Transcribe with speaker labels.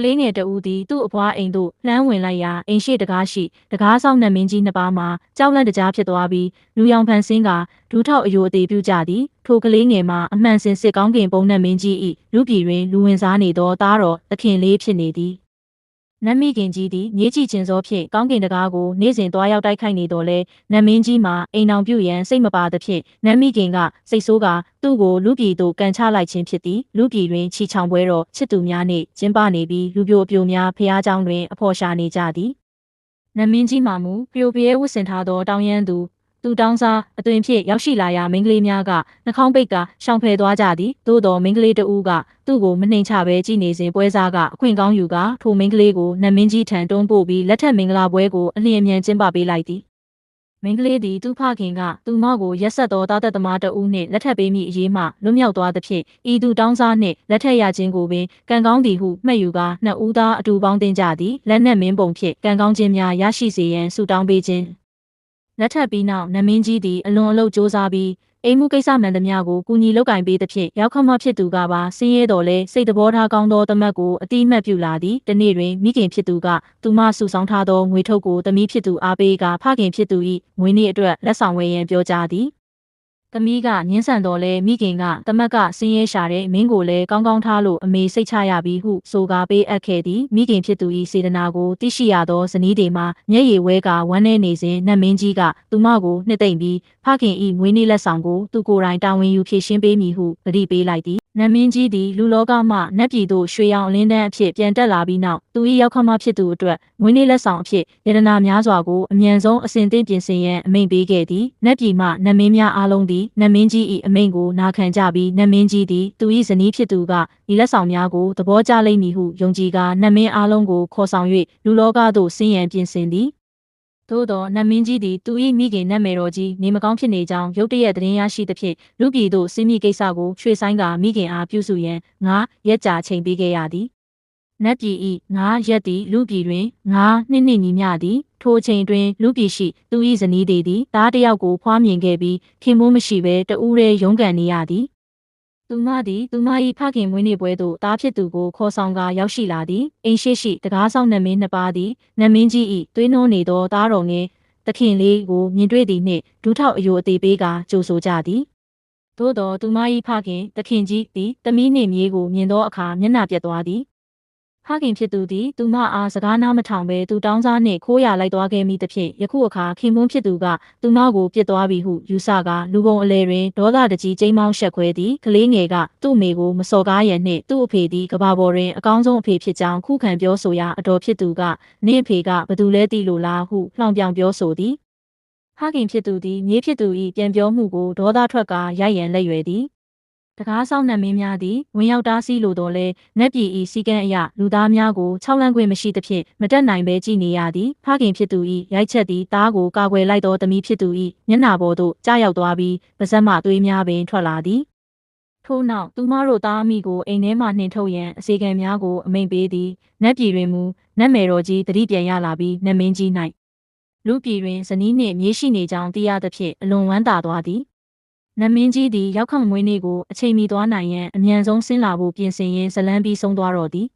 Speaker 1: လေးငယ်တဦးသည်သူ့အဖွားအိမ်သို့လှမ်းဝင်လိုက်ရာအိမ်ရှိတကားရှိတကားဆောင်နတ်မင်းကြီးနှစ်ပါးမှာကြောက်လန့်တကြားဖြစ်သွားပြီးလူရောင်ဖန်ဆင်းကဒူးထောက်အယိုအသေးပြုကြသည်ထိုကလေးငယ်မှာအမှန်စင်စစ်ကောင်းကင်ပုံနတ်မင်းကြီး၏လူပြည်တွင်လူဝင်စားနေသောသားတော်သခင်လေးဖြစ်နေသည်နတ်မိခင်ကြီးသည်မြေကြီးကျင်စောဖြင့်ကောင်းကင်တကားကိုနေ့စဉ်သွားရောက်တိုက်ခိုက်နေတော်လဲနတ်မင်းကြီးမှာအိမ်အောင်ပြုရန်စိတ်မပါသဖြင့်နတ်မိခင်ကစိတ်ဆိုးကသူ့ကိုလူပြည်သို့ကန်ချလိုက်ခြင်းဖြစ်သည်လူပြည်တွင်ချီချောင်ပွဲတော်ချစ်သူများနှင့်ကျင်းပနေပြီးလူပြိုအပြိုများဖျားเจ้าတွင်အဖော်ရှာနေကြသည်နတ်မင်းကြီးမှာမူပြိုပြဲဝတ်ဆင်ထားသောတောင်ရန်သူတောင်းစားအသွင်ဖြင့်ရောက်ရှိလာရာမိန်းကလေးများကနှာခေါင်းပိတ်ကရှောင်ဖယ်သွားကြသည်သို့တော်မိန်းကလေးတဦးကသူ့ကိုမနှိမ်ချဘဲကြည့်နေစဉ်ပွဲစားကအခွင့်ကောင်းယူကထိုမိန်းကလေးကိုနတ်မင်းကြီးထံတွန်းပို့ပြီးလက်ထက်မင်္ဂလာပွဲကိုအလျင်အမြန်ကျင်းပပေးလိုက်သည်မိန်းကလေးသည်သူ့ဖခင်ကသူမကိုရက်ဆက်သောသားသက်သမားတဦးနှင့်လက်ထပ်ပေးမိအရေးမှလွတ်မြောက်သွားသဖြင့်ဤသူတောင်းစားနှင့်လက်ထပ်ရခြင်းကိုပင်ကံကောင်းသည်ဟုမှတ်ယူကနှစ်ဦးသားအတူပေါင်းတင်ကြသည်လက်နက်မင်းပုံဖြင့်ကံကောင်းခြင်းများရရှိစေရန်ဆုတောင်းပေးခြင်းလက်ထပ်ပြီးနောက်နတ်မင်းကြီးသည်အလွန်အလုစ조사ပြီးအိမ်မှုကိစ္စမှန်သမျှကိုကူညီလုပ်ကင်ပေးသဖြင့်ရောက်ခမဖြစ်သူကပါဆင်းရဲတော်လဲစိတ်တဘောထားကောင်းသောသမက်ကိုအတိအမှတ်ပြုလာသည်တနေ့တွင်မိခင်ဖြစ်သူကသူမစုဆောင်းထားသောငွေထုတ်ကိုသမီးဖြစ်သူအားပေးကဖခင်ဖြစ်သူ၏ငွေနေ့အတွက်လက်ဆောင်ဝယ်ရန်ပြောကြားသည်သမီးကငင်းဆန်တော်လဲမိခင်ကသမက်ကဆင်းရဲရှာတဲ့မင်းကိုလည်းကောင်းကောင်းထားလို့အမေစိတ်ချရပြီဟုဆိုကာပေးအပ်ခဲ့သည်မိခင်ဖြစ်သူ၏စေတနာကိုသိရှိရသောဇနီးတွေမှာမျက်ရည်ဝဲကဝမ်းနည်းနေစဉ်နတ်မင်းကြီးကသူမကိုနှစ်သိမ့်ပြီးဖခင်၏မွေးနေ့လက်ဆောင်ကိုသူကိုယ်တိုင်တာဝန်ယူဖြည့်ရှင်းပေးမည်ဟုဂရုပေးလိုက်သည်နတ်မင်းကြီးသည်လူလောကမှနတ်ပြည်သို့ရွှေရောင်အလင်းတန်းအဖြစ်ပြန်တက်လာပြီးနောက်သူ၏ရောက်ခမဖြစ်သူအတွက်မွေးနေ့လက်ဆောင်အဖြစ်ယတနာများစွာကိုအမြန်ဆုံးအစဉ်သင့်ပြင်ဆင်ရန်အမိန့်ပေးခဲ့သည်နတ်ပြည်မှနတ်မင်းများအားလုံးသည်နတ်မင်းကြီး၏အမိန့်ကိုနာခံကြပြီးနတ်မင်းကြီးသည်သူ၏ဇနီးဖြစ်သူကဒီလက်ဆောင်များကိုသဘောကျလိမ့်မည်ဟုယုံကြည်ကာနတ်မင်းအားလုံးကိုခေါ်ဆောင်၍လူလောကသို့ဆင်းရန်ပြင်ဆင်သည်သို့သောနတ်မင်းကြီးသည်သူ၏မိခင်နတ်မယ်တော်ကြီးနေမကောင်းဖြစ်နေကြောင်းရုတ်တရက်သတင်းရရှိသဖြင့်လူပြည်သို့ဆင်းမိကိစ္စကိုရွှေဆိုင်ကမိခင်အားပြုစုရန်9 ရက်ကြာချိန်ပေးခဲ့ရသည်နတ်ပြည်၏9 ရက်သည်လူပြည်တွင်9 နှစ်ညီမျှသည်ထိုအချိန်တွင်လူပြည်ရှိသူ၏ဇနီးသည်သားတစ်ယောက်ကိုဖွားမြင်ခဲ့ပြီးခင်မိုးမရှိဘဲတဦးတည်းရုန်းကန်နေရသည်သူမသည်သူမ၏ဖခင်မွေးနေ့ပွဲသို့သားဖြစ်သူကိုခေါ်ဆောင်ကာရောက်ရှိလာသည်အိမ်ရှိတကားဆောင်နတ်မင်းနှစ်ပါးသည်နတ်မင်းကြီး၏သွေးနှိုးနေသောသားတော်ငယ်သခင်လေးကိုမြင်တွေ့သည်နှင့်ဒူးထောက်အယိုအသေးပေးကာကြိုဆိုကြသည်သို့သောသူမ၏ဖခင်သခင်ကြီးသည်သမီးနှင့်မြေးကိုမြင်သောအခါမျက်နှာပြတ်သွားသည်ဖခင်ဖြစ်သူသည်သူမအားစကားနားမထောင်ဘဲသူတောင်းစားနှင့်ခိုးရလိုက်သွားခဲ့မိသဖြင့်ယခုအခါခင်မွန်းဖြစ်သူကသူမကိုပြစ်သွားပြီဟုယူဆကာလူပုံအလဲတွင်ဒေါသတကြီးကျိမ်းမောင်းရှက်ခွဲသည်ကလေးငယ်ကသူ့အမေကိုမစော်ကားရန်နှင့်သူ့အဖေသည်ကဘာပေါ်တွင်အကောင်းဆုံးအဖေဖြစ်ကြောင်းခုခံပြောဆိုရာအတော်ဖြစ်သူကနင့်အဖေကဘသူလဲသိလို့လားဟုလှောင်ပြောင်ပြောဆိုသည်ဖခင်ဖြစ်သူသည်မြေးဖြစ်သူ၏ပြန်ပြောမှုကိုဒေါသထွက်ကာရိုက်ရန်လက်ရွယ်သည်တကားဆောင်နတ်မင်းများသည်ဝင်ရောက်တားဆီးလိုတော်လဲနတ်ပြည်၏စီကံအရလူသားများကို၆လန့်ခွင့်မရှိသဖြင့်မတက်နိုင်ဘဲကြည်နေရသည်ဖခင်ဖြစ်သူ၏ရိုက်ချက်သည်သားကိုကာကွယ်လိုက်သောသမီးဖြစ်သူ၏မျက်နှာပေါ်သို့ကြားရောက်သွားပြီးပါးစပ်မှသွေးများပင်ထွက်လာသည်ထို့နောက်သူမတို့သားအမိကိုအိမ်ထဲမှနှင်ထုတ်ရန်အစီကံများကိုအမိန့်ပေးသည်နတ်ပြည်တွင်မူနတ်မယ်တော်ကြီးတတိပြန်ရလာပြီးနတ်မင်းကြီး၌လူပြည်တွင်ဇနီးနှင့်မြေးရှိနေကြောင်းသိရသဖြင့်အလွန်ဝမ်းသာသွားသည်နတ်မင်းကြီးသည်ရောက်ခမွေးနေ့ကိုအချိန်မီသွားနိုင်ရန်အမြန်ဆုံးဆင်းလာဖို့ပြင်ဆင်ရင်းဇလန်းပြီးဆုံးသွားတော်သည်